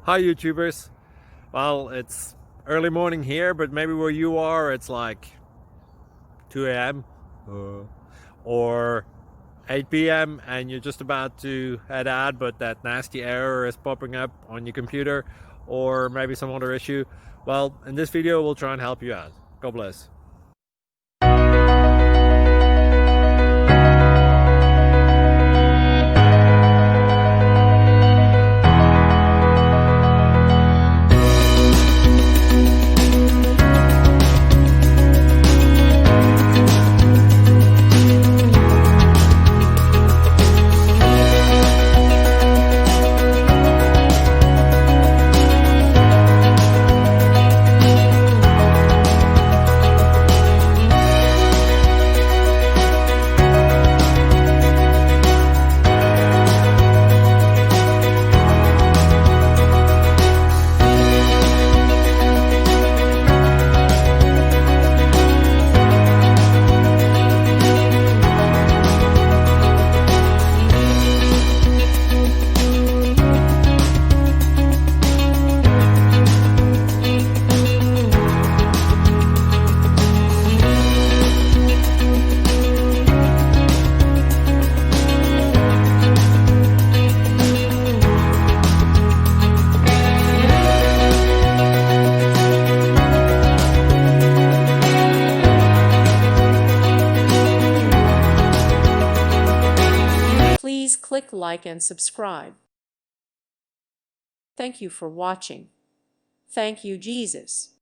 Hi YouTubers. Well, it's early morning here, but maybe where you are it's like 2 a.m. Or 8 p.m. and you're just about to head out, but that nasty error is popping up on your computer, or maybe some other issue. Well, in this video we'll try and help you out. God bless. Please click like and subscribe. Thank you for watching. Thank you, Jesus.